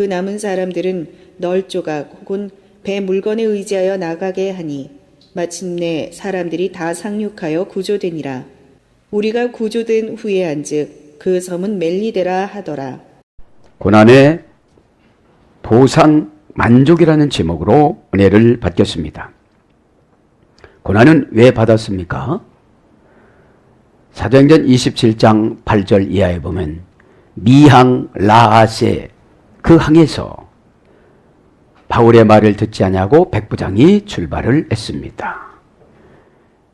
그 남은 사람들은 널 조각 혹은 배 물건에 의지하여 나가게 하니 마침내 사람들이 다 상륙하여 구조되니라. 우리가 구조된 후에 한즉 그 섬은 멜리데라 하더라. 고난의 보상 만족이라는 제목으로 은혜를 받겠습니다. 고난은 왜 받았습니까? 사도행전 27장 8절 이하에 보면 미항 라아세 그 항에서 바울의 말을 듣지 아니하고 백부장이 출발을 했습니다.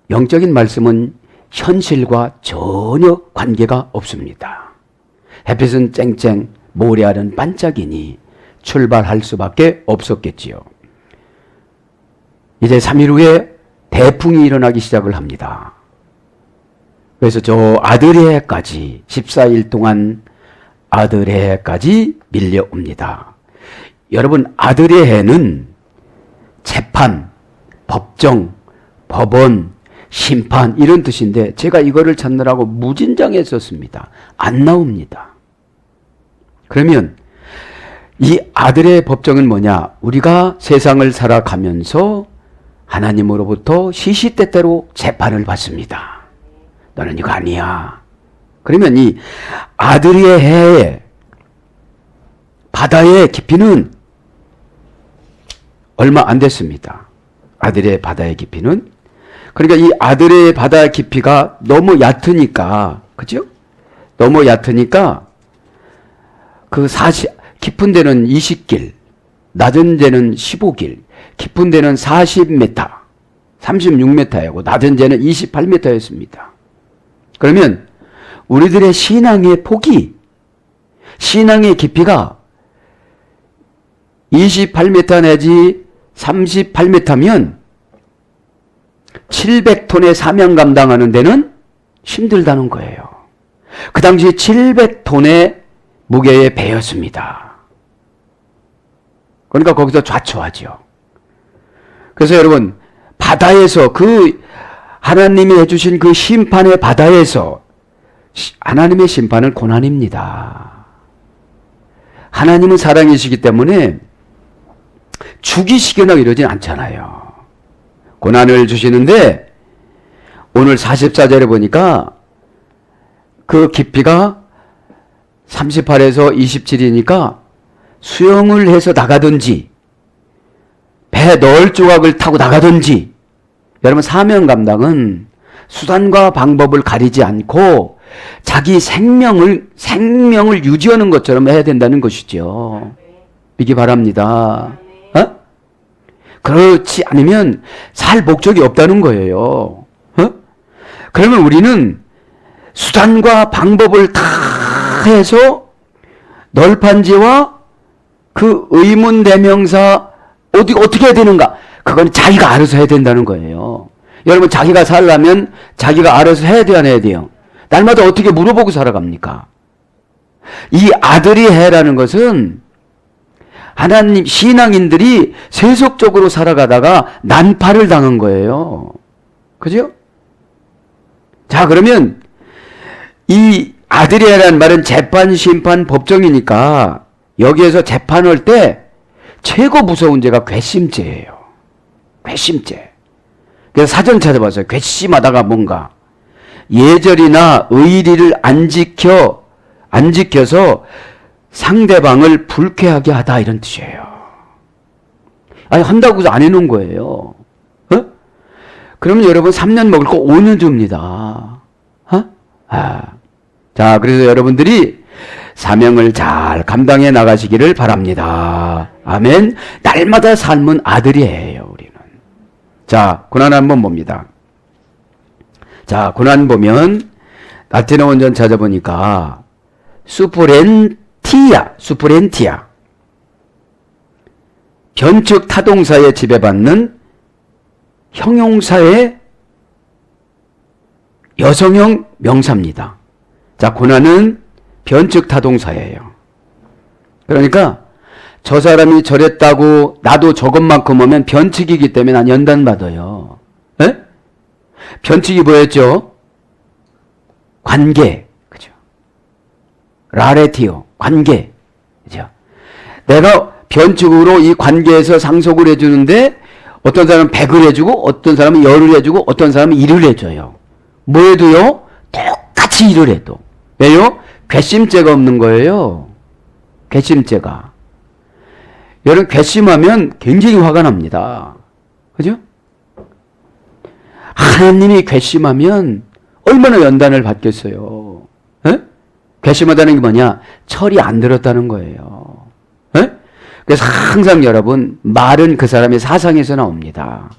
영적인 말씀은 현실과 전혀 관계가 없습니다. 햇빛은 쨍쨍 모래알은 반짝이니 출발할 수밖에 없었겠지요. 이제 3일 후에 대풍이 일어나기 시작을 합니다. 그래서 저 아드레해까지 14일 동안 아드레해까지 밀려옵니다. 여러분, 아드레해는 재판, 법정, 법원, 심판 이런 뜻인데 제가 이거를 찾느라고 무진장에 썼습니다. 안 나옵니다. 그러면 이 아들의 법정은 뭐냐? 우리가 세상을 살아가면서 하나님으로부터 시시때때로 재판을 받습니다. 너는 이거 아니야. 그러면 이 아들의 해에 바다의 깊이는 얼마 안 됐습니다. 아들의 바다의 깊이는. 그러니까 이 아들의 바다의 깊이가 너무 얕으니까, 그죠? 너무 얕으니까 그 깊은 데는 20길, 낮은 데는 15길, 깊은 데는 40m, 36m이고 낮은 데는 28m였습니다. 그러면 우리들의 신앙의 폭이, 신앙의 깊이가 28m 내지 38m면 700톤의 사명 감당하는 데는 힘들다는 거예요. 그 당시 700톤의 무게의 배였습니다. 그러니까 거기서 좌초하죠. 그래서 여러분, 바다에서 그 하나님이 해주신 그 심판의 바다에서 하나님의 심판은 고난입니다. 하나님은 사랑이시기 때문에 죽이시거나 이러진 않잖아요. 고난을 주시는데 오늘 44절에 보니까 그 깊이가 38에서 27이니까 수영을 해서 나가든지 배 널 조각을 타고 나가든지, 여러분 사명 감당은 수단과 방법을 가리지 않고 자기 생명을 유지하는 것처럼 해야 된다는 것이죠. 믿기 바랍니다. 어? 그렇지 않으면 살 목적이 없다는 거예요. 어? 그러면 우리는 수단과 방법을 다 해서 널판지와 그 의문대명사 어떻게 해야 되는가? 그건 자기가 알아서 해야 된다는 거예요. 여러분, 자기가 살려면 자기가 알아서 해야 돼요, 안 해야 돼요? 날마다 어떻게 물어보고 살아갑니까? 이 아들이 해라는 것은 하나님 신앙인들이 세속적으로 살아가다가 난파를 당한 거예요. 그죠? 자, 그러면 이 아들이라는 말은 재판, 심판, 법정이니까 여기에서 재판할 때 최고 무서운 죄가 괘씸죄예요. 괘씸죄. 그래서 사전 찾아봤어요. 괘씸하다가 뭔가 예절이나 의리를 안 지켜서 상대방을 불쾌하게 하다 이런 뜻이에요. 아니, 한다고 해서 안 해놓은 거예요. 어? 그러면 여러분 3년 먹을 거 5년 줍니다. 어? 자, 그래서 여러분들이 사명을 잘 감당해 나가시기를 바랍니다. 아멘. 날마다 삶은 아들이에요, 우리는. 자, 고난 한번 봅니다. 자, 고난 보면 라틴어 원전 찾아보니까 수프렌티아 변측 타동사에 지배받는 형용사의 여성형 명사입니다. 자, 고난은 변측 타동사예요. 그러니까 저 사람이 저랬다고 나도 저것만큼 오면 변측이기 때문에 난 연단받아요. 에? 변측이 뭐였죠? 관계. 그죠? 라레티오. 관계. 그죠? 내가 변칙으로 이 관계에서 상속을 해주는데 어떤 사람은 100을 해주고 어떤 사람은 10을 해주고 어떤 사람은 1을 해줘요. 뭐 해도요? 똑같이 1을 해도. 왜요? 괘씸죄가 없는 거예요. 괘씸죄가. 여러분 괘씸하면 굉장히 화가 납니다. 그죠? 하나님이 괘씸하면 얼마나 연단을 받겠어요. 에? 괘씸하다는 게 뭐냐? 철이 안 들었다는 거예요. 에? 그래서 항상 여러분 말은 그 사람의 사상에서 나옵니다.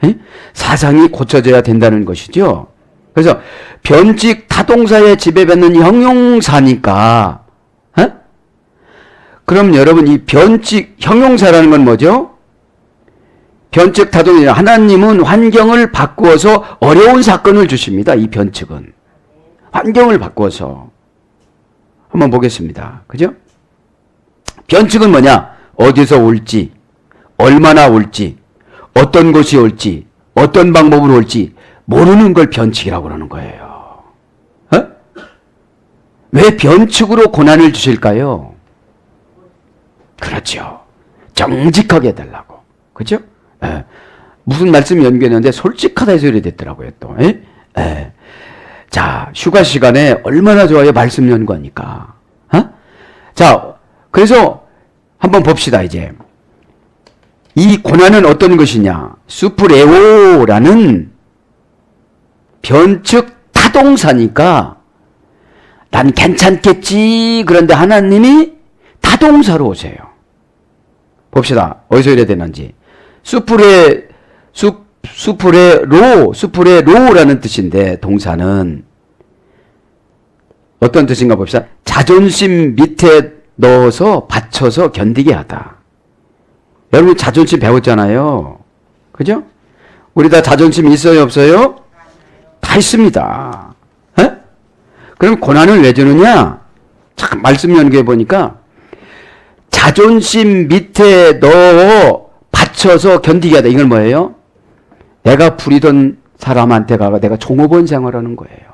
에? 사상이 고쳐져야 된다는 것이죠. 그래서 변칙 타동사에 지배받는 형용사니까 에? 그럼 여러분 이 변칙 형용사라는 건 뭐죠? 변칙 타동이라 하나님은 환경을 바꾸어서 어려운 사건을 주십니다. 이 변칙은 환경을 바꾸어서 한번 보겠습니다. 그죠? 변칙은 뭐냐? 어디서 올지, 얼마나 올지, 어떤 곳이 올지, 어떤 방법으로 올지 모르는 걸 변칙이라고 그러는 거예요. 어? 왜 변칙으로 고난을 주실까요? 그렇죠. 정직하게 해달라고. 그죠? 예. 무슨 말씀이 연결했는데 솔직하다 해서 이래 됐더라고요. 또. 예? 예. 자, 휴가 시간에 얼마나 좋아요. 말씀 연구하니까. 어? 자, 그래서 한번 봅시다. 이제 이 고난은 어떤 것이냐? 수프레오라는 변칙 타동사니까 난 괜찮겠지. 그런데 하나님이 타동사로 오세요. 봅시다. 어디서 이래야 되는지. 수프레로라는 뜻인데 동사는 어떤 뜻인가 봅시다. 자존심 밑에 넣어서 받쳐서 견디게 하다. 여러분 자존심 배웠잖아요. 그죠? 우리 다 자존심 있어요 없어요? 다 있습니다. 에? 그럼 고난을 왜 주느냐? 참 말씀 연구해 보니까 자존심 밑에 넣어 받쳐서 견디게 하다. 이건 뭐예요? 내가 부리던 사람한테 가가 내가 종업원 생활하는 거예요.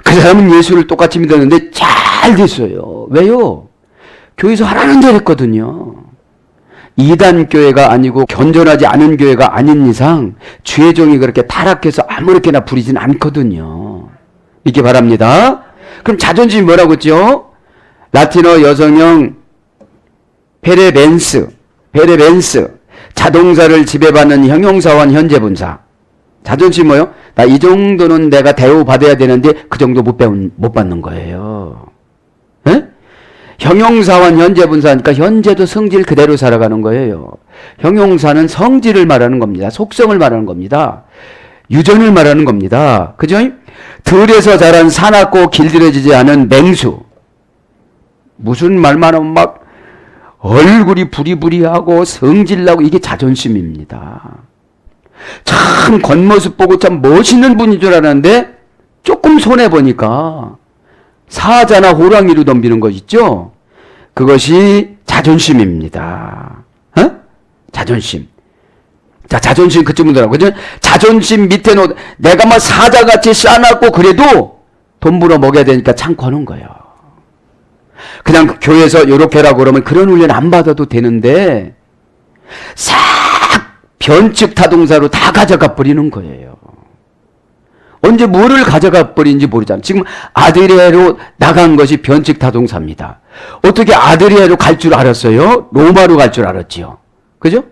그 사람은 예수를 똑같이 믿었는데 잘 됐어요. 왜요? 교회에서 하라는 대로 했거든요. 이단 교회가 아니고 견존하지 않은 교회가 아닌 이상 주의 종이 그렇게 타락해서 아무렇게나 부리진 않거든요. 믿기 바랍니다. 그럼 자존심이 뭐라고 했죠? 라틴어 여성형 페레벤스 자동사를 지배받는 형용사와 현재분사. 자존심 뭐요? 나 이 정도는 내가 대우받아야 되는데 그 정도 못 받는 거예요. 에? 형용사와 현재분사니까 현재도 성질 그대로 살아가는 거예요. 형용사는 성질을 말하는 겁니다. 속성을 말하는 겁니다. 유전을 말하는 겁니다. 그죠? 들에서 자란 사납고 길들여지지 않은 맹수. 무슨 말만 하면 막 얼굴이 부리부리하고 성질나고 이게 자존심입니다. 참 겉모습 보고 참 멋있는 분인 줄 알았는데 조금 손해보니까 사자나 호랑이로 덤비는 것 있죠? 그것이 자존심입니다. 어? 자존심. 자, 자존심 그쯤 더라고요. 그죠? 자존심 밑에 내가 막 사자같이 싸놨고 그래도 돈 벌어 먹여야 되니까 참고 하는 거예요. 그냥 교회에서 요렇게 하라고 그러면 그런 훈련 안 받아도 되는데 싹 변칙 타동사로 다 가져가 버리는 거예요. 언제 뭐를 가져가 버리는지 모르잖아요. 지금 아드리아로 나간 것이 변칙 타동사입니다. 어떻게 아드리아로 갈 줄 알았어요? 로마로 갈 줄 알았지요. 그죠?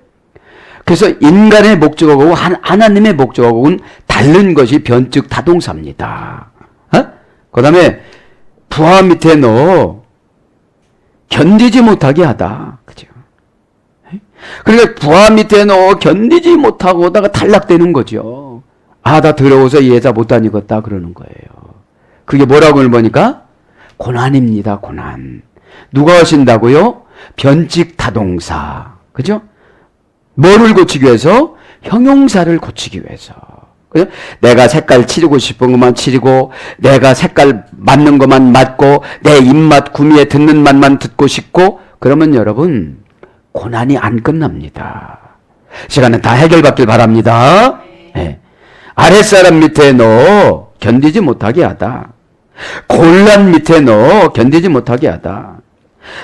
그래서 인간의 목적하고 하나님의 목적하고는 다른 것이 변칙 타동사입니다. 어? 그 다음에 부하 밑에 넣어 견디지 못하게 하다. 그죠? 그러니까 부하 밑에 넣어 견디지 못하고 오다가 탈락되는 거죠. 아, 나 더러워서 이 여자 못 다니겠다 그러는 거예요. 그게 뭐라고 보니까 고난입니다. 고난. 누가 하신다고요? 변칙 타동사. 그죠? 뭐를 고치기 위해서? 형용사를 고치기 위해서. 그죠? 내가 색깔 치르고 싶은 것만 치르고 내가 색깔 맞는 것만 맞고 내 입맛 구미에 듣는 맛만 듣고 싶고 그러면 여러분 고난이 안 끝납니다. 시간은 다 해결받길 바랍니다. 네. 아랫사람 밑에 넣어 견디지 못하게 하다. 곤란 밑에 넣어 견디지 못하게 하다.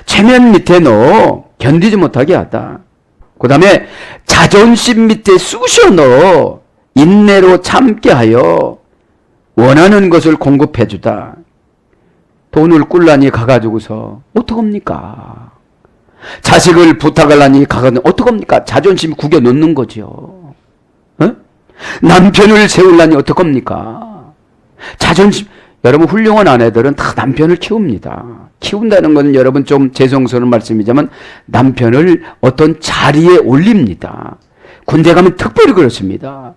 체면 밑에 넣어 견디지 못하게 하다. 그 다음에 자존심 밑에 쑤셔 넣어 인내로 참게 하여 원하는 것을 공급해 주다. 돈을 꿀라니 가가지고서 어떡합니까? 자식을 부탁하려니 가가지고 어떡합니까? 자존심 구겨 놓는 거죠. 어? 남편을 세우려니 어떡합니까? 자존심. 여러분 훌륭한 아내들은 다 남편을 키웁니다. 키운다는 것은 여러분 좀 죄송스러운 말씀이지만 남편을 어떤 자리에 올립니다. 군대 가면 특별히 그렇습니다.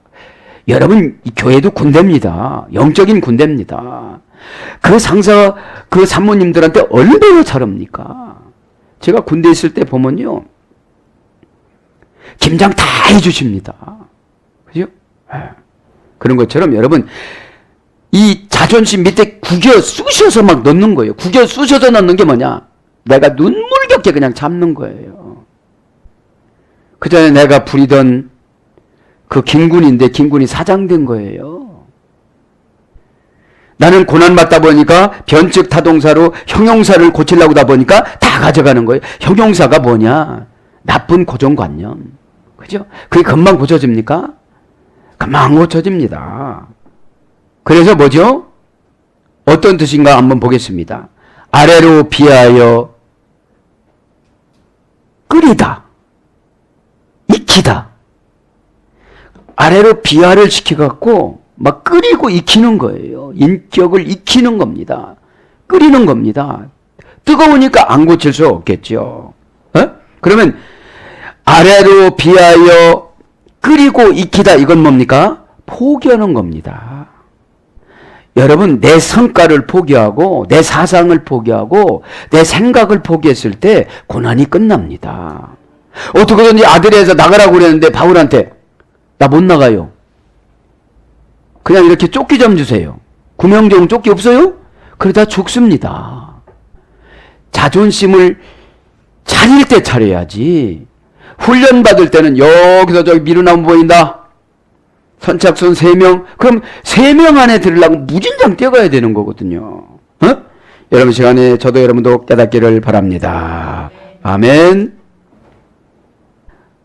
여러분 이 교회도 군대입니다. 영적인 군대입니다. 그 상사, 그 산모님들한테 얼마나 잘합니까? 제가 군대 있을 때 보면요, 김장 다 해주십니다. 그죠? 그런 것처럼 여러분 이 자존심 밑에 구겨 쑤셔서 막 넣는 거예요. 구겨 쑤셔서 넣는 게 뭐냐? 내가 눈물겹게 그냥 참는 거예요. 그 전에 내가 부리던 그 김군인데 김군이 사장된 거예요. 나는 고난받다 보니까 변칙 타동사로 형용사를 고치려고 하다 보니까 다 가져가는 거예요. 형용사가 뭐냐? 나쁜 고정관념. 그죠? 그게 금방 고쳐집니까? 금방 고쳐집니다. 그래서 뭐죠? 어떤 뜻인가 한번 보겠습니다. 아래로 비하여 끓이다, 익히다. 아래로 비하를 시켜갖고 막 끓이고 익히는 거예요. 인격을 익히는 겁니다. 끓이는 겁니다. 뜨거우니까 안 고칠 수 없겠죠. 어? 그러면 아래로 비하여 끓이고 익히다, 이건 뭡니까? 포기하는 겁니다. 여러분 내 성과를 포기하고 내 사상을 포기하고 내 생각을 포기했을 때 고난이 끝납니다. 어떻게든지 아들에서 나가라고 그랬는데 바울한테 나 못 나가요. 그냥 이렇게 조끼 좀 주세요. 구명종 조끼 없어요? 그러다 죽습니다. 자존심을 차릴 때 차려야지. 훈련 받을 때는 여기서 저기 미루나무 보인다. 선착순 3명. 그럼 3명 안에 들으려면 무진장 뛰어가야 되는 거거든요. 어? 여러분 시간에 저도 여러분도 깨닫기를 바랍니다. 아멘.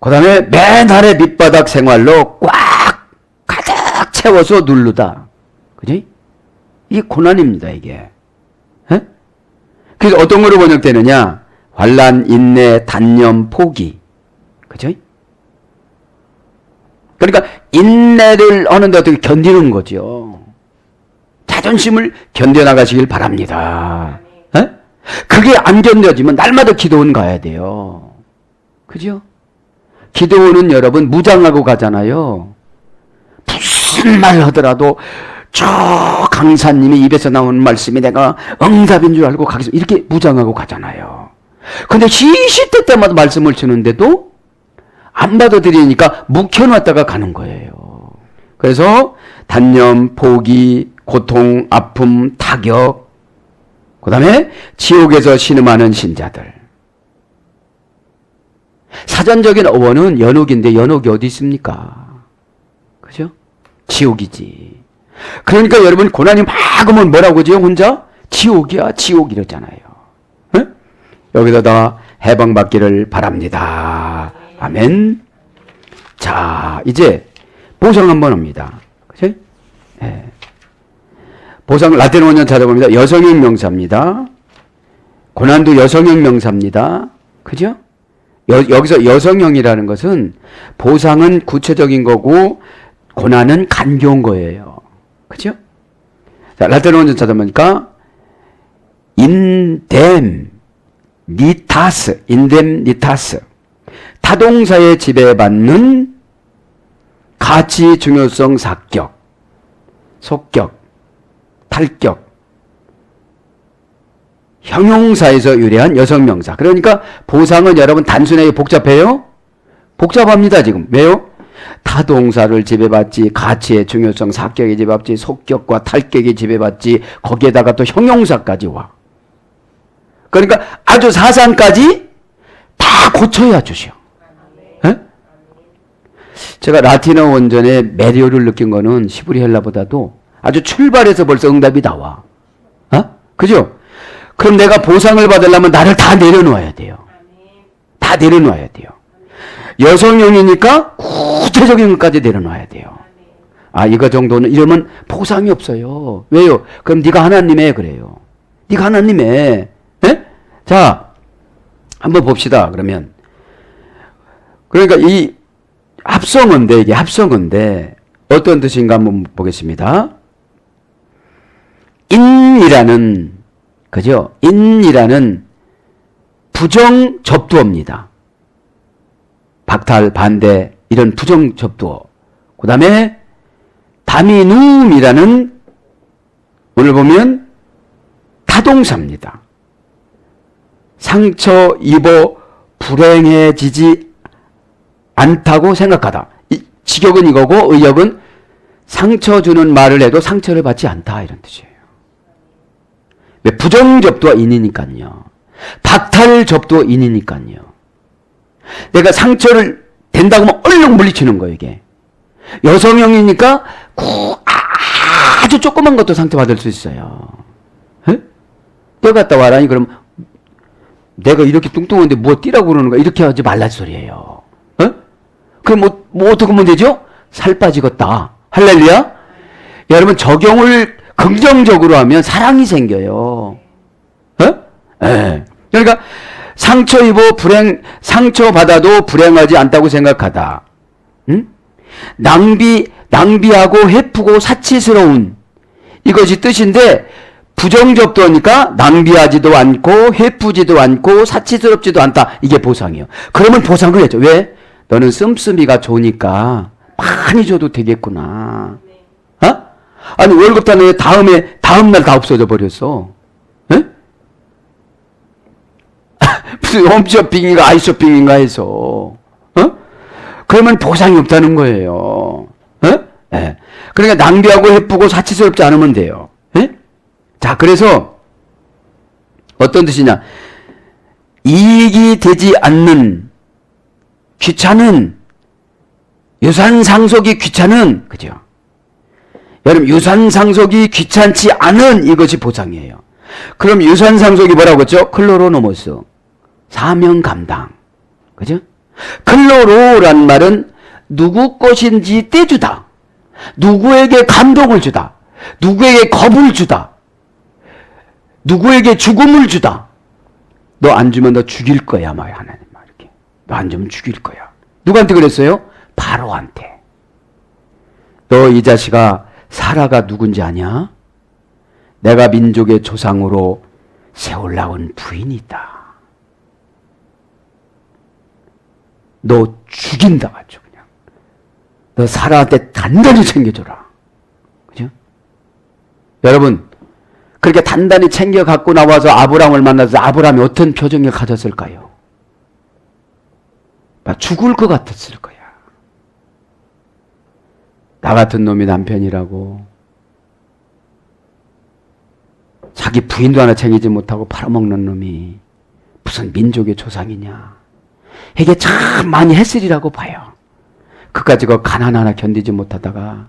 그 다음에 맨날의 밑바닥 생활로 꽉 가득 채워서 누르다. 그지? 이게 고난입니다, 이게. 에? 그래서 어떤 거로 번역되느냐? 환난, 인내, 단념, 포기. 그죠? 그러니까 인내를 하는데 어떻게 견디는 거죠. 자존심을 견뎌나가시길 바랍니다. 에? 그게 안 견뎌지면 날마다 기도원 가야 돼요. 그죠? 기도원은 여러분 무장하고 가잖아요. 무슨 말을 하더라도 저 강사님이 입에서 나오는 말씀이 내가 응답인 줄 알고 가겠습니다. 이렇게 무장하고 가잖아요. 근데 시시때 때마다 말씀을 주는데도 안 받아들이니까 묵혀놨다가 가는 거예요. 그래서 단념, 포기, 고통, 아픔, 타격, 그 다음에 지옥에서 신음하는 신자들. 사전적인 어원은 연옥인데 연옥이 어디 있습니까? 그죠? 지옥이지. 그러니까 여러분 고난이 막 오면 뭐라고 하죠? 혼자? 지옥이야, 지옥 이러잖아요. 에? 여기서 다 해방받기를 바랍니다. 아멘. 자, 이제 보상 한번 합니다. 그죠? 예. 보상 라틴 원전 찾아봅니다. 여성형 명사입니다. 고난도 여성형 명사입니다. 그죠? 여기서 여성형이라는 것은 보상은 구체적인 거고 고난은 간교한 거예요. 그죠? 자, 라틴 원전 찾아보니까 인뎀 니타스, 인뎀 니타스. 타동사에 지배받는 가치 중요성 사격, 속격, 탈격, 형용사에서 유래한 여성명사. 그러니까 보상은 여러분 단순하게 복잡해요? 복잡합니다 지금. 왜요? 타동사를 지배받지, 가치의 중요성, 사격에 지배받지, 속격과 탈격에 지배받지, 거기에다가 또 형용사까지 와. 그러니까 아주 사상까지 다 고쳐야 주셔. 에? 제가 라틴어 원전의 매료를 느낀 거는 시브리 헬라보다도 아주 출발해서 벌써 응답이 나와. 어? 그죠? 그럼 내가 보상을 받으려면 나를 다 내려놓아야 돼요. 다 내려놓아야 돼요. 여성형이니까 구체적인 것까지 내려놔야 돼요. 아, 이거 정도는 이러면 보상이 없어요. 왜요? 그럼 네가 하나님의 그래요. 네가 하나님의. 예? 자, 한번 봅시다. 그러면 그러니까 이 합성어인데 이게 합성어인데 어떤 뜻인가 한번 보겠습니다. 인이라는 그죠? 인이라는 부정 접두어입니다. 박탈, 반대 이런 부정 접두어. 그 다음에 다미눔이라는 오늘 보면 타동사입니다. 상처 입어 불행해지지 않다고 생각하다. 직역은 이거고 의역은 상처 주는 말을 해도 상처를 받지 않다 이런 뜻이에요. 왜? 부정접두가 인이니까요. 박탈 접두가 인이니까요. 내가 상처를 된다고 하면 얼른 물리치는 거예요 이게. 여성형이니까 아주 조그만 것도 상처받을 수 있어요. 에? 뛰어 갔다 와라니 그럼 내가 이렇게 뚱뚱한데 뭐 뛰라고 그러는 거야. 이렇게 하지 말란 소리예요. 에? 그럼 뭐 어떻게 하면 되죠? 살 빠지겠다. 할렐루야. 여러분 적용을 긍정적으로 하면 사랑이 생겨요. 예. 그러니까 상처 입어 상처받아도 불행하지 않다고 생각하다. 응? 낭비하고 헤프고 사치스러운 이것이 뜻인데 부정접두니까 낭비하지도 않고 헤프지도 않고 사치스럽지도 않다. 이게 보상이에요. 그러면 보상을 해줘. 왜? 너는 씀씀이가 좋으니까 많이 줘도 되겠구나. 어? 아니 월급 타는 다음날 다 없어져 버렸어. 에? 무슨 홈쇼핑인가 아이쇼핑인가 해서 어? 그러면 보상이 없다는 거예요. 예. 그러니까 낭비하고 헤프고 사치스럽지 않으면 돼요. 예? 자, 그래서 어떤 뜻이냐? 이익이 되지 않는 귀찮은 유산 상속이 귀찮은 그죠? 여러분 유산 상속이 귀찮지 않은 이것이 보상이에요. 그럼 유산 상속이 뭐라고 했죠? 클로로노모스 사명 감당 그죠? 클로로란 말은 누구 것인지 떼주다. 누구에게 감동을 주다. 누구에게 겁을 주다. 누구에게 죽음을 주다. 너 안 주면 너 죽일 거야. 막 하나님 말 이렇게. 너 안 주면 죽일 거야. 누구한테 그랬어요? 바로한테. 너 이 자식아 사라가 누군지 아냐? 내가 민족의 조상으로 세올라온 부인이 있다. 너 죽인다 아주 그냥. 너 사라한테 단단히 챙겨줘라. 그죠? 여러분 그렇게 단단히 챙겨 갖고 나와서 아브라함을 만나서 아브라함이 어떤 표정을 가졌을까요? 막 죽을 것 같았을 거야. 나 같은 놈이 남편이라고 자기 부인도 하나 챙기지 못하고 팔아먹는 놈이 무슨 민족의 조상이냐. 이게 참 많이 했으리라고 봐요. 그까지가 가난 하나 견디지 못하다가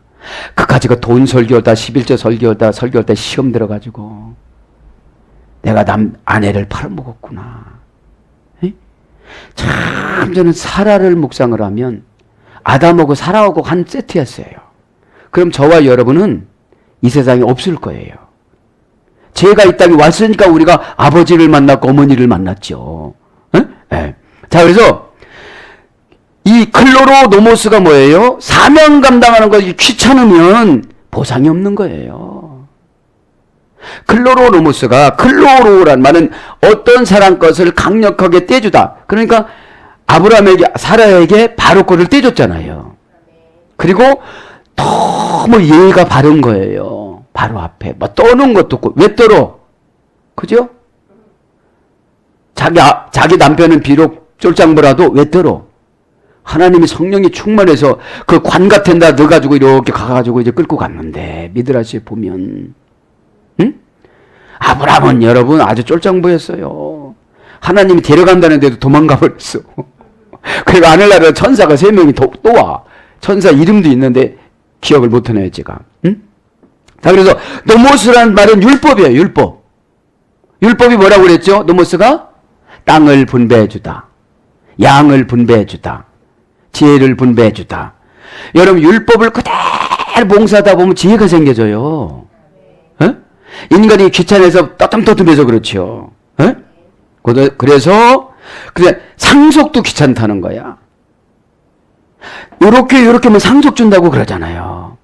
그까지가 돈 설교하다 11조 설교하다 시험 들어가지고 내가 아내를 팔아먹었구나. 에? 참 저는 사라를 묵상을 하면 아담하고 사라하고 한 세트였어요. 그럼 저와 여러분은 이 세상에 없을 거예요. 죄가 이 땅에 왔으니까 우리가 아버지를 만났고 어머니를 만났죠. 네. 자, 그래서 이 클로로노모스가 뭐예요? 사명 감당하는 것이 귀찮으면 보상이 없는 거예요. 클로로노모스가 클로로란 말은 어떤 사람 것을 강력하게 떼주다. 그러니까 아브라함에게 사라에게 바로 거를 떼줬잖아요. 그리고 너무 예의가 바른 거예요. 바로 앞에 뭐 떠는 것도 없고. 왜 떨어? 그죠? 자기 남편은 비록 쫄짱부라도 왜 떨어? 하나님이 성령이 충만해서 그 관 같은 데 넣어가지고 이렇게 가가지고 이제 끌고 갔는데 미드라시에 보면 응? 아브라함은 여러분 아주 쫄짱부였어요. 하나님이 데려간다는데도 도망가 버렸어. 그리고 하늘나라 천사가 3명이 또 와. 천사 이름도 있는데 기억을 못하네요 제가. 응? 자, 그래서 노모스라는 말은 율법이에요. 율법. 율법이 뭐라고 그랬죠? 노모스가 땅을 분배해 주다. 양을 분배해 주다. 지혜를 분배해 주다. 여러분 율법을 그대로 봉사하다 보면 지혜가 생겨져요. 에? 인간이 귀찮아서 떠듬떠듬해서 그렇죠. 에? 그래서 상속도 귀찮다는 거야. 요렇게 하면 상속 준다고 그러잖아요.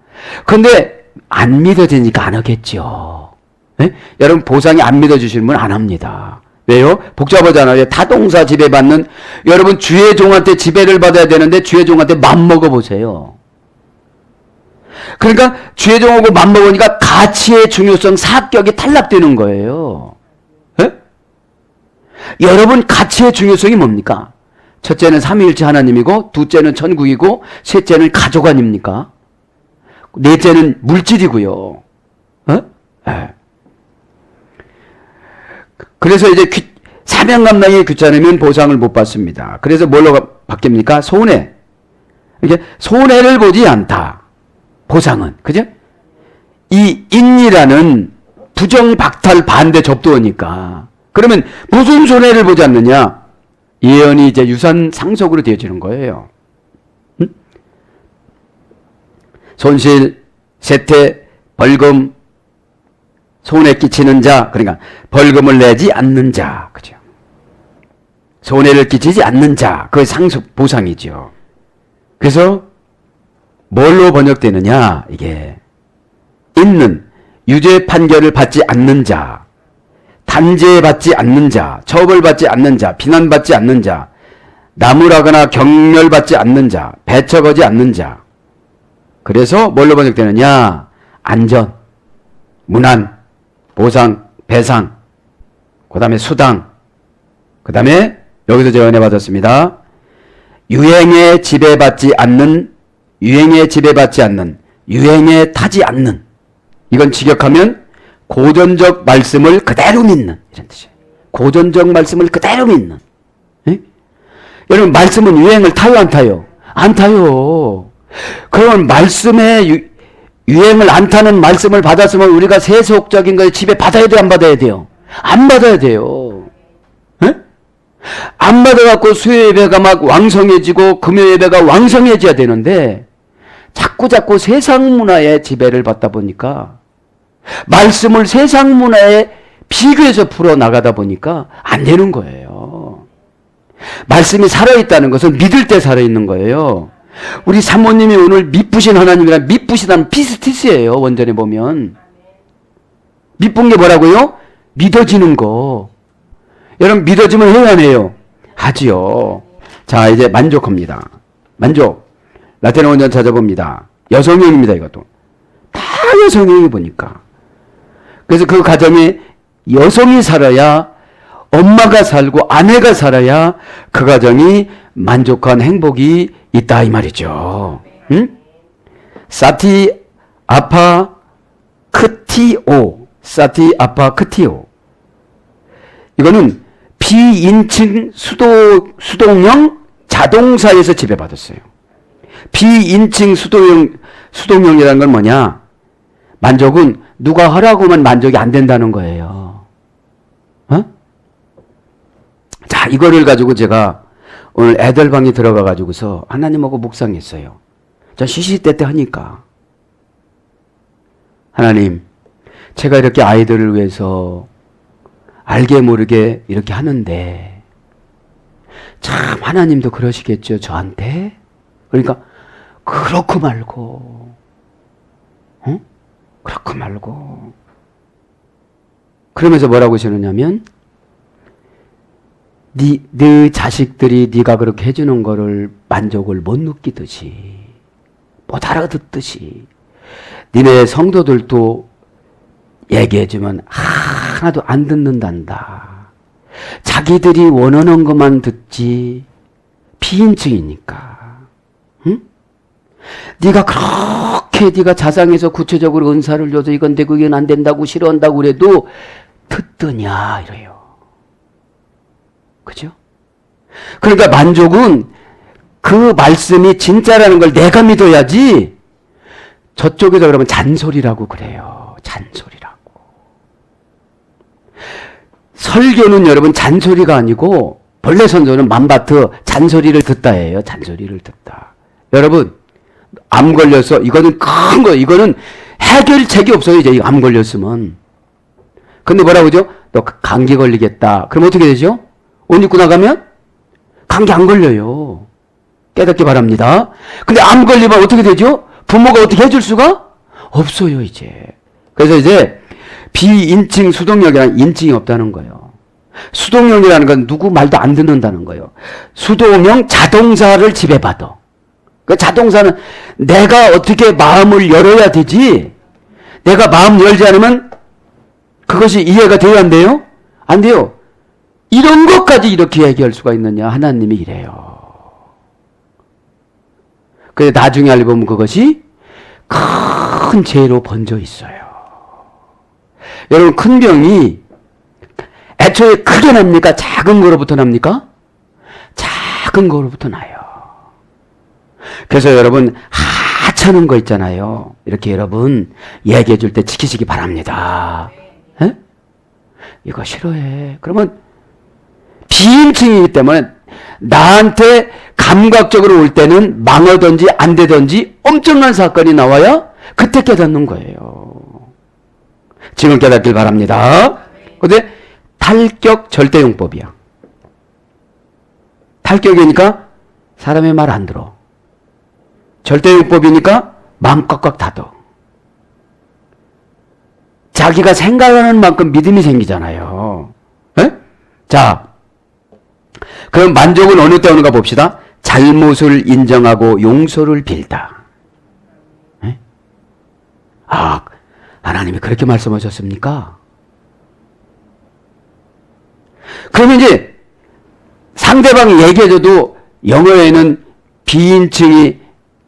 그런데 안 믿어지니까 안 하겠죠. 에? 여러분 보상이 안 믿어주시는 분 안 합니다. 왜요? 복잡하잖아요. 타동사 지배받는, 여러분 주의 종한테 지배를 받아야 되는데 주의 종한테 맘먹어 보세요. 그러니까 주의 종하고 맘먹으니까 가치의 중요성, 사격이 탈락되는 거예요. 에? 여러분 가치의 중요성이 뭡니까? 첫째는 삼위일체 하나님이고, 둘째는 천국이고, 셋째는 가족 아닙니까? 넷째는 물질이고요. 에? 그래서 이제 사명감당이 귀찮으면 보상을 못 받습니다. 그래서 뭘로 바뀝니까? 손해. 이게 손해를 보지 않다. 보상은. 그죠? 이 인이라는 부정박탈 반대 접두어니까. 그러면 무슨 손해를 보지 않느냐? 예언이 이제 유산 상속으로 되어지는 거예요. 응? 손실, 세태, 벌금, 손해 끼치는 자, 그러니까 벌금을 내지 않는 자, 그죠? 손해를 끼치지 않는 자, 그게 상속 보상이죠. 그래서 뭘로 번역되느냐? 이게 있는 유죄 판결을 받지 않는 자, 단죄받지 않는 자, 처벌받지 않는 자, 비난받지 않는 자, 나무라거나 경멸받지 않는 자, 배척하지 않는 자. 그래서 뭘로 번역되느냐? 안전, 문안, 보상, 배상, 그 다음에 수당, 그 다음에 여기서 제가 은혜 받았습니다. 유행에 지배받지 않는, 유행에 타지 않는. 이건 직역하면 고전적 말씀을 그대로 믿는, 이런 뜻이에요. 고전적 말씀을 그대로 믿는. 에? 여러분 말씀은 유행을 타요 안 타요? 안 타요. 그러면 말씀에 유행을 안 타는 말씀을 받았으면 우리가 세속적인 거에 지배 받아야 돼요, 안 받아야 돼요? 안 받아야 돼요. 에? 안 받아갖고 수요 예배가 막 왕성해지고 금요 예배가 왕성해져야 되는데 자꾸 세상 문화의 지배를 받다 보니까 말씀을 세상 문화에 비교해서 풀어나가다 보니까 안 되는 거예요. 말씀이 살아있다는 것은 믿을 때 살아있는 거예요. 우리 사모님이 오늘 미쁘신 하나님이란, 미쁘시다는 피스티스예요. 원전에 보면 미쁜 게 뭐라고요? 믿어지는 거. 여러분 믿어지면 해야 안 해요? 하지요. 자 이제 만족합니다. 만족. 라틴어 원전 찾아봅니다. 여성형입니다. 이것도 다 여성형이 보니까. 그래서 그 가정에 여성이 살아야, 엄마가 살고 아내가 살아야 그 가정이 만족한 행복이 있다 이 말이죠. 응? 사티 아파 크티오, 사티 아파 크티오. 이거는 비인칭 수동형 자동사에서 지배받았어요. 비인칭 수동형이라는 건 뭐냐? 만족은 누가 하라고만 만족이 안 된다는 거예요. 어? 자, 이거를 가지고 제가 오늘 애들 방에 들어가 가지고서 하나님하고 묵상했어요. 저 시시때때 하니까. 하나님, 제가 이렇게 아이들을 위해서 알게 모르게 이렇게 하는데 참 하나님도 그러시겠죠, 저한테? 그러니까 그렇고 말고, 어? 그렇고 말고. 그러면서 뭐라고 하시느냐면, 네 자식들이 네가 그렇게 해주는 거를 만족을 못 느끼듯이, 못 알아듣듯이, 니네 성도들도 얘기해주면 하나도 안 듣는단다. 자기들이 원하는 것만 듣지, 비인칭이니까. 응? 네가 그렇게 네가 자상해서 구체적으로 은사를 줘서 이건 되고 이건 안 된다고 싫어한다고 그래도 듣더냐 이래요. 그죠? 그러니까 만족은 그 말씀이 진짜라는 걸 내가 믿어야지. 저쪽에서 그러면 잔소리라고 그래요. 잔소리라고. 설교는 여러분 잔소리가 아니고 본래 선조는 만바트 잔소리를 듣다예요. 잔소리를 듣다. 여러분 암 걸려서 이거는 큰 거, 이거는 해결책이 없어요. 이제 암 걸렸으면. 근데 뭐라고 그러죠? 너 감기 걸리겠다. 그럼 어떻게 되죠? 옷 입고 나가면 감기 안 걸려요. 깨닫기 바랍니다. 근데 암 걸리면 어떻게 되죠? 부모가 어떻게 해줄 수가 없어요, 이제. 그래서 이제 비인칭 수동력이라는 인칭이 없다는 거예요. 수동형이라는 건 누구 말도 안 듣는다는 거예요. 수동형 자동사를 지배받아. 그 자동사는 내가 어떻게 마음을 열어야 되지, 내가 마음 열지 않으면 그것이 이해가 돼요, 안 돼요? 안 돼요. 이런 것까지 이렇게 얘기할 수가 있느냐? 하나님이 이래요. 그래서 나중에 알고 보면 그것이 큰 죄로 번져 있어요. 여러분, 큰 병이 애초에 크게 납니까? 작은 거로부터 납니까? 작은 거로부터 나요. 그래서 여러분, 하찮은 거 있잖아요. 이렇게 여러분 얘기해 줄 때 지키시기 바랍니다. 에? 이거 싫어해. 그러면 비인칭이기 때문에 나한테 감각적으로 올 때는 망하든지 안 되든지 엄청난 사건이 나와야 그때 깨닫는 거예요. 지금 깨닫길 바랍니다. 근데 탈격 절대용법이야. 탈격이니까 사람의 말 안 들어. 절대용법이니까 마음 꽉꽉 닫아. 자기가 생각하는 만큼 믿음이 생기잖아요. 에? 자, 그럼 만족은 어느 때 오는가 봅시다. 잘못을 인정하고 용서를 빌다. 에? 아, 하나님이 그렇게 말씀하셨습니까? 그러면 이제 상대방이 얘기해줘도 영어에는 비인칭이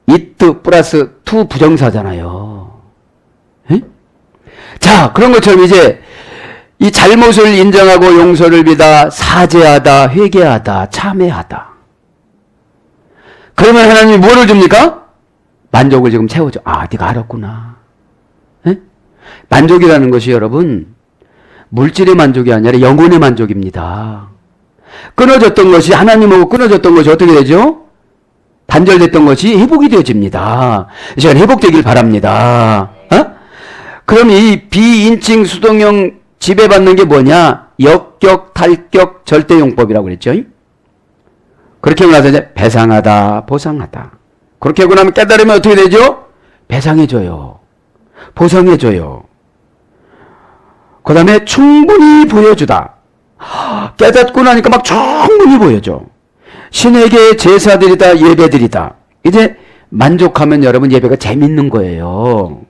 it 플러스 to 부정사잖아요. 에? 자, 그런 것처럼 이제 이 잘못을 인정하고 용서를 비다, 사죄하다, 회개하다, 참회하다. 그러면 하나님이 뭐를 줍니까? 만족을 지금 채워줘. 아, 네가 알았구나. 에? 만족이라는 것이 여러분 물질의 만족이 아니라 영혼의 만족입니다. 끊어졌던 것이, 하나님하고 끊어졌던 것이 어떻게 되죠? 단절됐던 것이 회복이 되어집니다. 이 시간 회복되길 바랍니다. 어? 그럼 이 비인칭 수동형 지배받는 게 뭐냐? 역격, 탈격, 절대용법이라고 그랬죠. 그렇게 하고 나서 이제 배상하다, 보상하다. 그렇게 하고 나면 깨달으면 어떻게 되죠? 배상해줘요. 보상해줘요. 그 다음에 충분히 보여주다. 깨닫고 나니까 막 충분히 보여줘. 신에게 제사드리다, 예배드리다. 이제 만족하면 여러분 예배가 재밌는 거예요.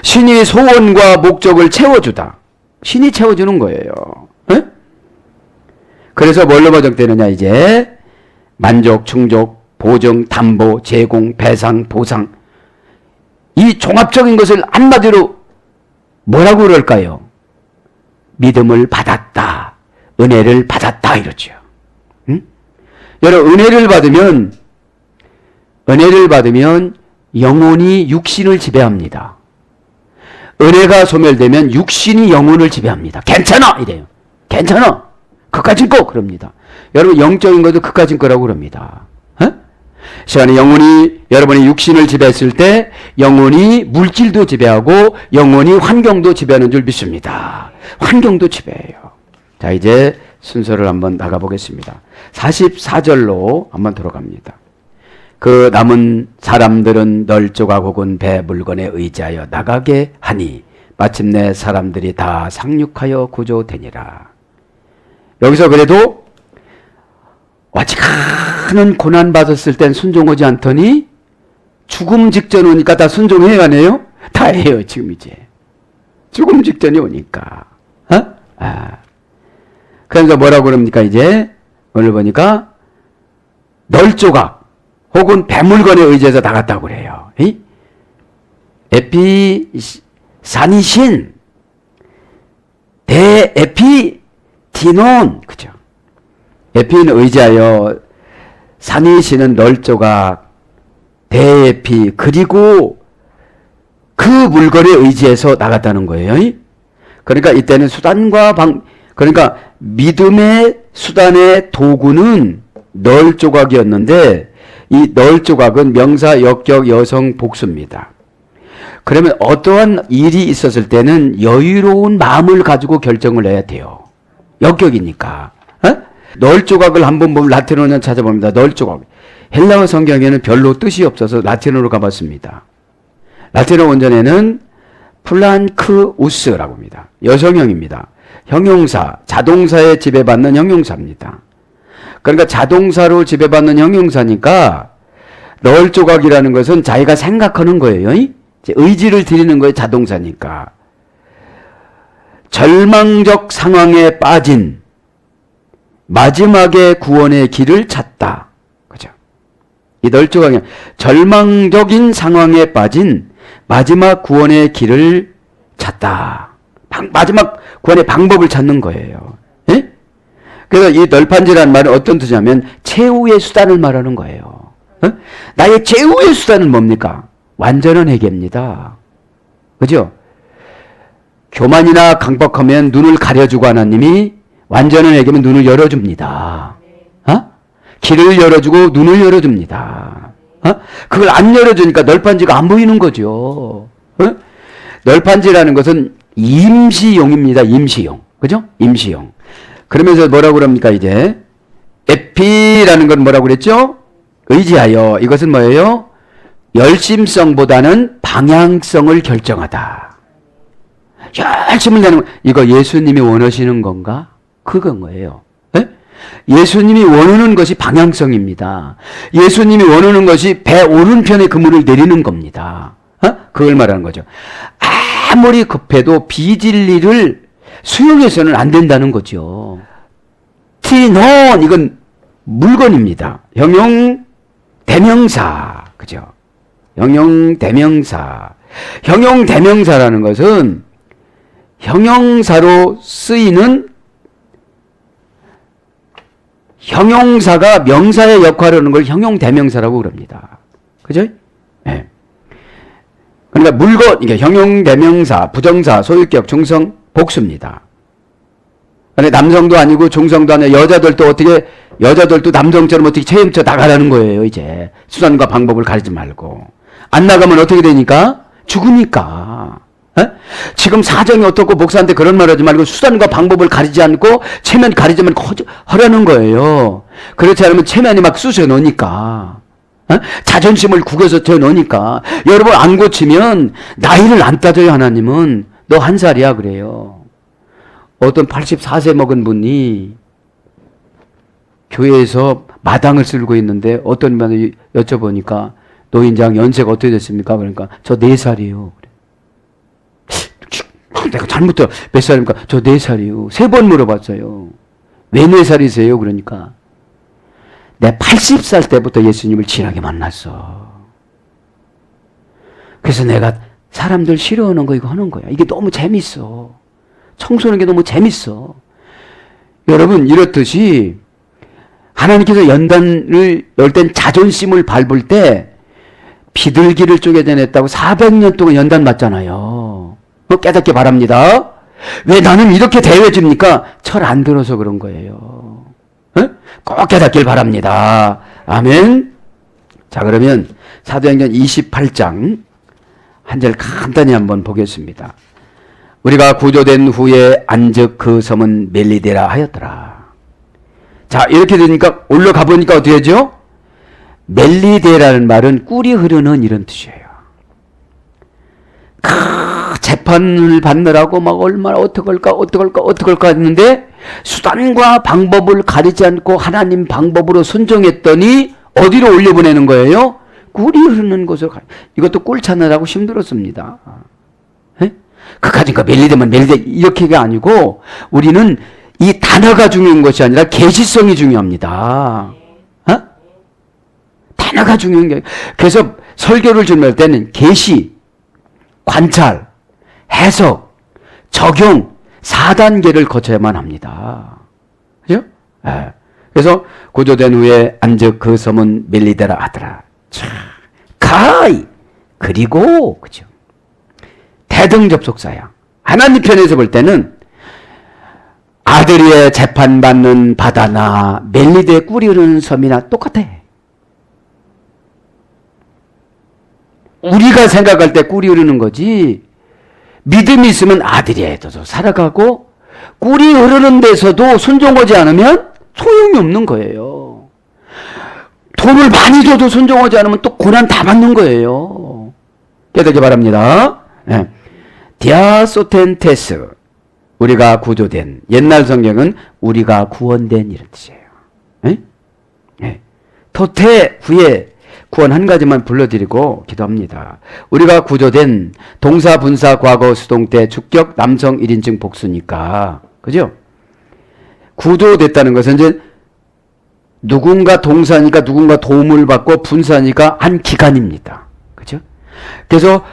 신이 소원과 목적을 채워주다. 신이 채워주는 거예요. 에? 그래서 뭘로 번역되느냐 이제 만족, 충족, 보증, 담보, 제공, 배상, 보상. 이 종합적인 것을 한마디로 뭐라고 그럴까요? 믿음을 받았다, 은혜를 받았다 이러죠. 응? 여러분 은혜를 받으면 영혼이 육신을 지배합니다. 은혜가 소멸되면 육신이 영혼을 지배합니다. 괜찮아 이래요. 괜찮아. 그까짓 거 그럽니다. 여러분 영적인 것도 그까짓 거라고 그럽니다. 시간에 영혼이 여러분의 육신을 지배했을 때 영혼이 물질도 지배하고 영혼이 환경도 지배하는 줄 믿습니다. 환경도 지배해요. 자, 이제 순서를 한번 나가보겠습니다. 44절로 한번 들어갑니다. 그 남은 사람들은 널 조각 혹은 배 물건에 의지하여 나가게 하니 마침내 사람들이 다 상륙하여 구조되니라. 여기서 그래도 와직하는 고난 받았을 땐 순종하지 않더니 죽음 직전 오니까 다 순종해야 하네요. 다 해요 지금 이제. 죽음 직전이 오니까. 그러니까 뭐라고 그럽니까 이제 오늘 보니까 널 조각 혹은 배물건에 의지해서 나갔다고 그래요. 에피사니신 대에피디논 그죠? 에피는 의지하여, 사니신은 널 조각, 대에피 그리고 그 물건에 의지해서 나갔다는 거예요. 그러니까 이때는 수단과 그러니까 믿음의 수단의 도구는 널 조각이었는데 이 널 조각은 명사, 역격, 여성, 복수입니다. 그러면 어떠한 일이 있었을 때는 여유로운 마음을 가지고 결정을 해야 돼요. 역격이니까. 널 조각을 한번 보면 라틴어는 찾아봅니다. 널 조각. 헬라어 성경에는 별로 뜻이 없어서 라틴어로 가봤습니다. 라틴어 원전에는 플란크우스라고 합니다. 여성형입니다. 형용사, 자동사에 지배받는 형용사입니다. 그러니까 자동사로 지배받는 형용사니까 널 조각이라는 것은 자기가 생각하는 거예요. 의지를 드리는 거예요. 자동사니까. 절망적 상황에 빠진 마지막에 구원의 길을 찾다. 그죠? 이 널 조각이 절망적인 상황에 빠진 마지막 구원의 길을 찾다. 마지막 구원의 방법을 찾는 거예요. 예? 그래서 이 널판지라는 말은 어떤 뜻이냐면 최후의 수단을 말하는 거예요. 나의 최후의 수단은 뭡니까? 완전한 회개입니다. 그죠? 교만이나 강박하면 눈을 가려주고 하나님이 완전한 회개면 눈을 열어줍니다. 길을 열어주고 눈을 열어줍니다. 그걸 안 열어주니까 널판지가 안 보이는 거죠. 널판지라는 것은 임시용입니다. 임시용. 그죠? 임시용. 그러면서 뭐라고 그럽니까, 이제? 에피라는 건 뭐라고 그랬죠? 의지하여. 이것은 뭐예요? 열심성보다는 방향성을 결정하다. 열심을 내는 거. 이거 예수님이 원하시는 건가? 그건 거예요. 에? 예수님이 원하는 것이 방향성입니다. 예수님이 원하는 것이 배 오른편에 그물을 내리는 겁니다. 그걸 말하는 거죠. 아무리 급해도 비진리를 수용해서는 안 된다는 거죠. 티논 이건 물건입니다. 형용 대명사. 그죠? 형용 대명사. 형용 대명사라는 것은 형용사로 쓰이는 형용사가 명사의 역할을 하는 걸 형용 대명사라고 그럽니다. 그죠? 네. 그러니까 물건, 이게 형용 대명사, 부정사, 소유격, 중성, 복수입니다. 근데 남성도 아니고 중성도 아니고 여자들도 남성처럼 어떻게 체험쳐 나가라는 거예요, 이제. 수단과 방법을 가리지 말고. 안 나가면 어떻게 되니까? 죽으니까. 지금 사정이 어떻고 목사한테 그런 말 하지 말고 수단과 방법을 가리지 않고 체면 가리지 않고 하라는 거예요. 그렇지 않으면 체면이 막 쑤셔 넣으니까. 자존심을 구겨서 져 넣으니까. 여러분 안 고치면 나이를 안 따져요. 하나님은. 너 한 살이야 그래요. 어떤 84세 먹은 분이 교회에서 마당을 쓸고 있는데 어떤 분한테 여쭤보니까 노인장 연세가 어떻게 됐습니까? 그러니까 저 4살이에요. 내가 잘못 들어. 몇 살입니까? 저 4살이요. 3번 물어봤어요. 왜 4살이세요? 그러니까 내 80살 때부터 예수님을 진하게 만났어. 그래서 내가 사람들 싫어하는 거 이거 하는 거야. 이게 너무 재밌어. 청소하는 게 너무 재밌어. 여러분 이렇듯이 하나님께서 연단을 넣을 땐 자존심을 밟을 때 비둘기를 쪼개져냈다고 400년 동안 연단 맞잖아요. 깨닫기 바랍니다. 왜 나는 이렇게 대해집니까? 철 안 들어서 그런 거예요. 꼭 깨닫길 바랍니다. 아멘. 자, 그러면 사도행전 28장 한 절 간단히 한번 보겠습니다. 우리가 구조된 후에 안즉 그 섬은 멜리데라 하였더라. 자, 이렇게 되니까 올라가 보니까 어떻게 되죠? 멜리데라는 말은 꿀이 흐르는 이런 뜻이에요. 재판을 받느라고 막 얼마나 어떡할까 했는데 수단과 방법을 가리지 않고 하나님 방법으로 순종했더니 어디로 올려보내는 거예요? 꿀이 흐르는 곳으로 이것도 꿀 찾느라고 힘들었습니다. 그까짓 멜리데면 멜리데 이렇게가 아니고 우리는 이 단어가 중요한 것이 아니라 계시성이 중요합니다. 단어가 중요한 게 그래서 설교를 준비할 때는 계시, 관찰, 해석, 적용 4단계를 거쳐야만 합니다. 그죠? 네. 그래서 구조된 후에 안즉 그 섬은 멜리데라 하더라. 자, 가이 그리고 그죠? 대등접속사야. 하나님 편에서 볼 때는 아드리에 재판받는 바다나 멜리드에 꿀이 흐르는 섬이나 똑같아. 우리가 생각할 때 꿀이 흐르는 거지, 믿음이 있으면 아드리에도 살아가고 꿀이 흐르는 데서도 순종하지 않으면 소용이 없는 거예요. 돈을 많이 줘도 순종하지 않으면 또 고난 다 받는 거예요. 깨닫기 바랍니다. 네. 디아소텐테스, 우리가 구조된, 옛날 성경은 우리가 구원된 이런 뜻이에요. 네? 네. 토테 후에 구원 한 가지만 불러드리고 기도합니다. 우리가 구조된 동사, 분사, 과거, 수동태, 주격, 남성 1인칭 복수니까, 그죠? 구조됐다는 것은 이제 누군가 동사니까 누군가 도움을 받고 분사니까 한 기간입니다. 그죠? 그래서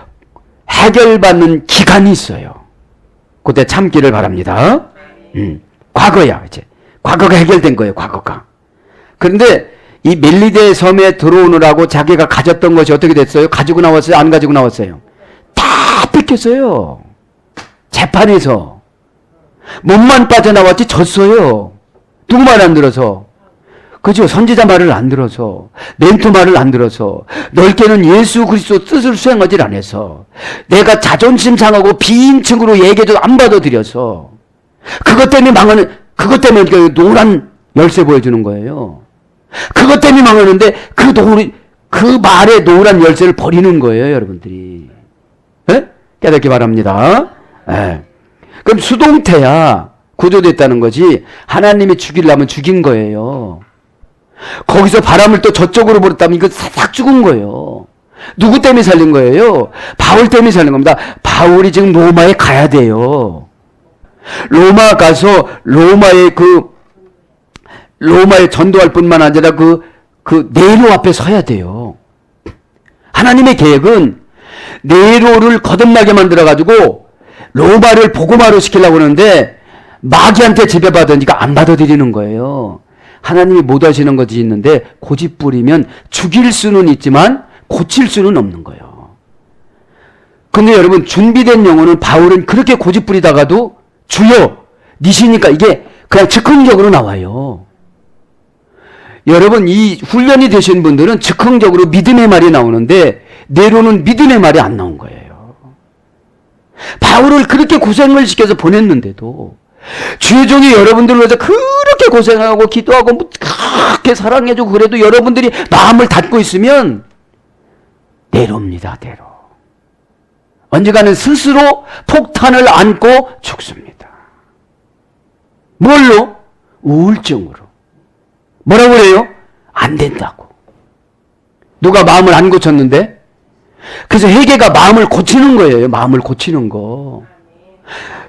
해결받는 기간이 있어요. 그때 참기를 바랍니다. 과거야, 이제. 과거가 해결된 거예요, 과거가. 그런데 이 멜리데 섬에 들어오느라고 자기가 가졌던 것이 어떻게 됐어요? 가지고 나왔어요? 안 가지고 나왔어요? 다 뺏겼어요. 재판에서. 몸만 빠져나왔지 졌어요. 누구 말 안 들어서. 그죠? 선지자 말을 안 들어서, 멘토 말을 안 들어서, 넓게는 예수 그리스도 뜻을 수행하지 않아서, 내가 자존심 상하고 비인칭으로 얘기해도 안 받아들여서, 그것 때문에 망하는, 그것 때문에 노란 열쇠 보여주는 거예요. 그것 때문에 망하는데 그 말에 노란 열쇠를 버리는 거예요, 여러분들이. 예? 깨닫기 바랍니다. 예. 그럼 수동태야 구조됐다는 거지, 하나님이 죽이려면 죽인 거예요. 거기서 바람을 또 저쪽으로 불었다면 이거 싹 죽은 거예요. 누구 때문에 살린 거예요? 바울 때문에 살린 겁니다. 바울이 지금 로마에 가야 돼요. 로마 가서 로마에 전도할 뿐만 아니라 그 네로 앞에 서야 돼요. 하나님의 계획은 네로를 거듭나게 만들어가지고 로마를 복음화로 시키려고 하는데 마귀한테 지배받으니까 안 받아들이는 거예요. 하나님이 못 하시는 것이 있는데 고집 부리면 죽일 수는 있지만 고칠 수는 없는 거예요. 근데 여러분, 준비된 영혼은, 바울은 그렇게 고집 부리다가도 주여 니시니까 이게 그냥 즉흥적으로 나와요. 여러분, 이 훈련이 되신 분들은 즉흥적으로 믿음의 말이 나오는데 네로는 믿음의 말이 안 나온 거예요. 바울을 그렇게 고생을 시켜서 보냈는데도, 주의 종이 여러분들을 위해서 그렇게 고생하고 기도하고 그렇게 사랑해주고 그래도 여러분들이 마음을 닫고 있으면 네로입니다, 네로. 언젠가는 스스로 폭탄을 안고 죽습니다. 뭘로? 우울증으로. 뭐라고 그래요? 안 된다고. 누가 마음을 안 고쳤는데? 그래서 회개가 마음을 고치는 거예요. 마음을 고치는 거.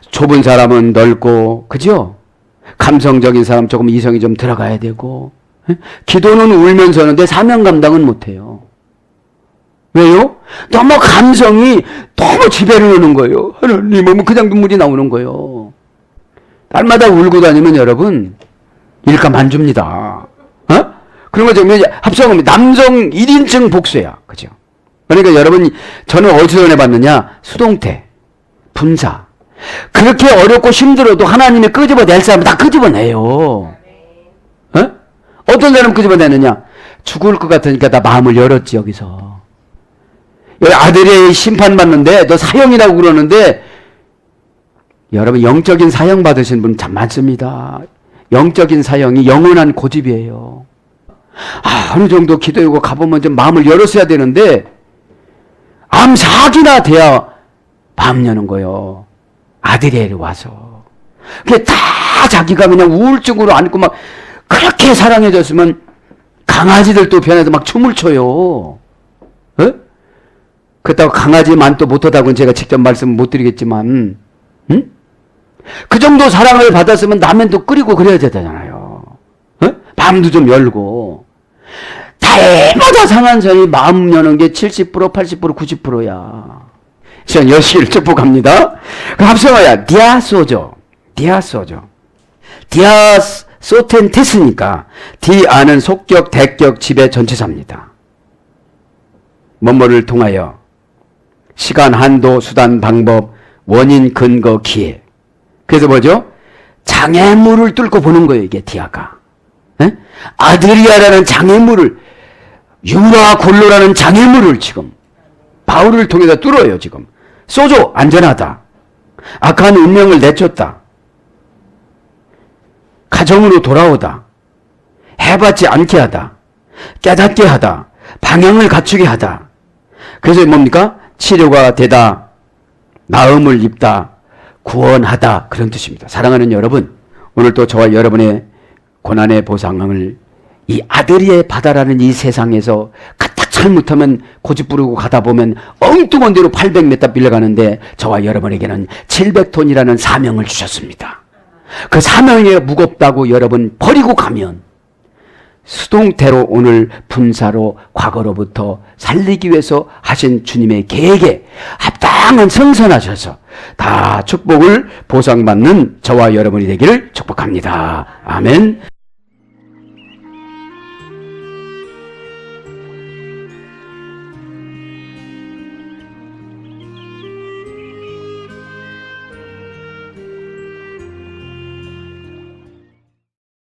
좁은 사람은 넓고, 그죠? 감성적인 사람 조금 이성이 좀 들어가야 되고, 기도는 울면서 하는데 사명 감당은 못해요. 왜요? 너무 감성이 너무 지배를 하는 거예요. 하나님은 그냥 눈물이 나오는 거예요. 날마다 울고 다니면 여러분 일감 안 줍니다. 어? 그런 거죠. 합성하면 남성 1인칭 복수야. 그죠? 그러니까 여러분, 저는 어디서 해봤느냐? 수동태, 분사. 그렇게 어렵고 힘들어도 하나님이 끄집어낼 사람은 다 끄집어내요. 어? 어떤 사람 끄집어내느냐? 죽을 것 같으니까 나 마음을 열었지, 여기서. 여기 아들이 심판받는데 너 사형이라고 그러는데, 여러분, 영적인 사형 받으신 분 참 많습니다. 영적인 사형이 영원한 고집이에요. 어느 정도 기도하고 가보면 좀 마음을 열었어야 되는데, 암 4기나 돼야 마음 여는 거예요. 아들이 와서. 그게 다 자기가 그냥 우울증으로 안고 막 그렇게 사랑해줬으면 강아지들도 변해서 막 춤을 춰요. 어? 그렇다고 강아지만 또 못하다고는 제가 직접 말씀 못 드리겠지만, 응? 그 정도 사랑을 받았으면 라면도 끓이고 그래야 되잖아요. 어? 마음도 좀 열고. 달마다 상한 사람이 마음 여는 게 70%, 80%, 90%야. 시간 여시기를 축복합니다. 그럼 합성어야 디아소죠. 디아소죠. 디아소텐테스니까 디아는 속격, 대격, 지배 전체사입니다. 뭐뭐를 통하여 시간, 한도, 수단, 방법, 원인, 근거, 기회. 그래서 뭐죠? 장애물을 뚫고 보는 거예요, 이게 디아가. 에? 아드리아라는 장애물을, 유라 골로라는 장애물을 지금 바울을 통해서 뚫어요, 지금. 소조, 안전하다. 악한 운명을 내쫓다. 가정으로 돌아오다. 해받지 않게 하다. 깨닫게 하다. 방향을 갖추게 하다. 그래서 뭡니까? 치료가 되다. 나음을 입다. 구원하다. 그런 뜻입니다. 사랑하는 여러분, 오늘 또 저와 여러분의 고난의 보상을 이 아드리의 바다라는 이 세상에서 가딱 잘못하면 고집 부르고 가다 보면 엉뚱한 데로 800m 빌려가는데 저와 여러분에게는 700톤이라는 사명을 주셨습니다. 그 사명이 무겁다고 여러분 버리고 가면 수동태로 오늘 분사로 과거로부터 살리기 위해서 하신 주님의 계획에 합당한 성선하셔서 다 축복을 보상받는 저와 여러분이 되기를 축복합니다. 아멘.